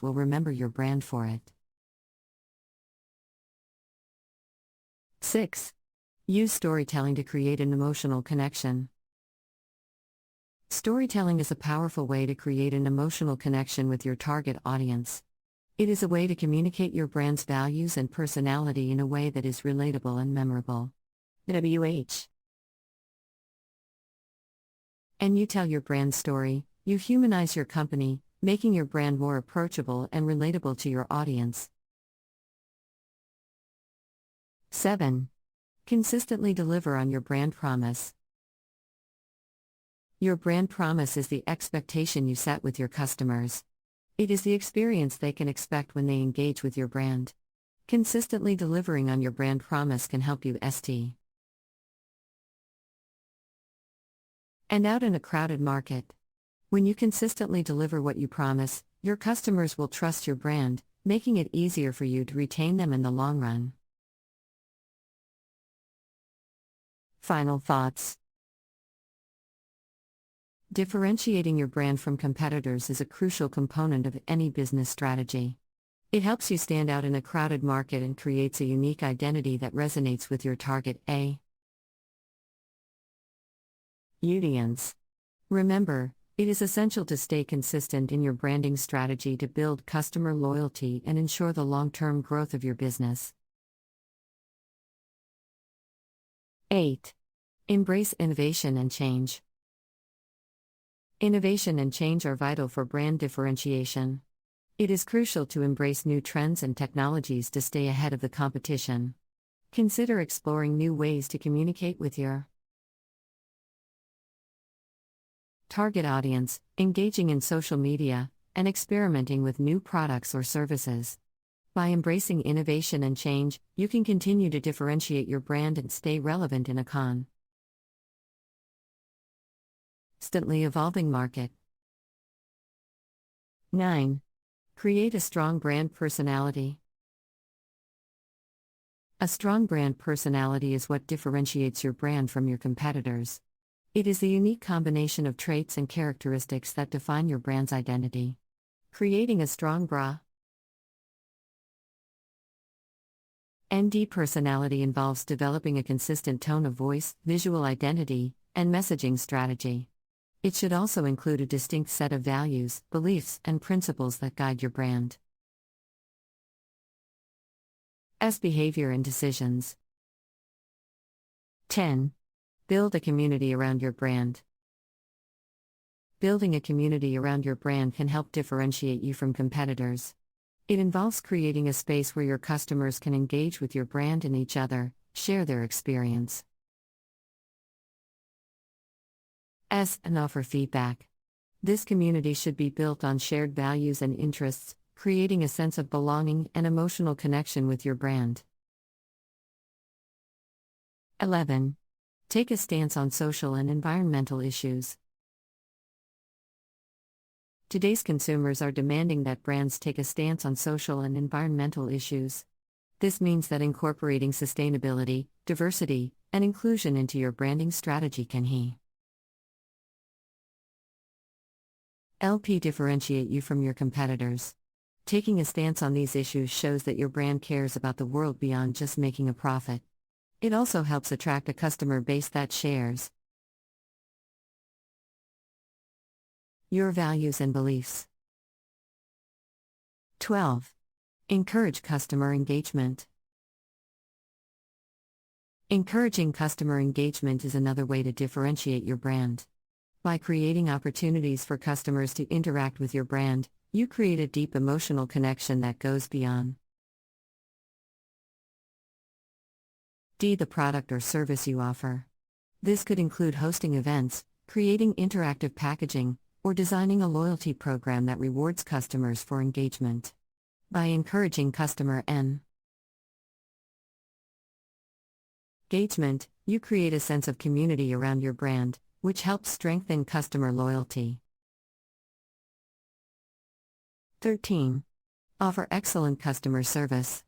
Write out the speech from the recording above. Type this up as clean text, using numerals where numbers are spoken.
will remember your brand for it. 6. Use storytelling to create an emotional connection. Storytelling is a powerful way to create an emotional connection with your target audience. It is a way to communicate your brand's values and personality in a way that is relatable and memorable. And you tell your brand story, you humanize your company, making your brand more approachable and relatable to your audience. 7. Consistently deliver on your brand promise. Your brand promise is the expectation you set with your customers. It is the experience they can expect when they engage with your brand. Consistently delivering on your brand promise can help you stand out in a crowded market. When you consistently deliver what you promise, your customers will trust your brand, making it easier for you to retain them in the long run. Final thoughts. Differentiating your brand from competitors is a crucial component of any business strategy. It helps you stand out in a crowded market and creates a unique identity that resonates with your target audience. Remember, it is essential to stay consistent in your branding strategy to build customer loyalty and ensure the long-term growth of your business. 8. Embrace innovation and change. Innovation and change are vital for brand differentiation. It is crucial to embrace new trends and technologies to stay ahead of the competition. Consider exploring new ways to communicate with your target audience, engaging in social media, and experimenting with new products or services. By embracing innovation and change, you can continue to differentiate your brand and stay relevant in a constantly evolving market. 9. Create a strong brand personality. A strong brand personality is what differentiates your brand from your competitors. It is the unique combination of traits and characteristics that define your brand's identity. Creating a strong brand personality involves developing a consistent tone of voice, visual identity, and messaging strategy. It should also include a distinct set of values, beliefs, and principles that guide your brand's behavior and decisions. 10. Build a community around your brand. Building a community around your brand can help differentiate you from competitors. It involves creating a space where your customers can engage with your brand and each other, share their experience, and offer feedback. This community should be built on shared values and interests, creating a sense of belonging and emotional connection with your brand. 11. Take a stance on social and environmental issues. Today's consumers are demanding that brands take a stance on social and environmental issues. This means that incorporating sustainability, diversity, and inclusion into your branding strategy can help differentiate you from your competitors. Taking a stance on these issues shows that your brand cares about the world beyond just making a profit. It also helps attract a customer base that shares your values and beliefs. 12. Encourage customer engagement. Encouraging customer engagement is another way to differentiate your brand. By creating opportunities for customers to interact with your brand, you create a deep emotional connection that goes beyond the product or service you offer. This could include hosting events, creating interactive packaging, or designing a loyalty program that rewards customers for engagement. By encouraging customer engagement, you create a sense of community around your brand, which helps strengthen customer loyalty. 13. Offer excellent customer service.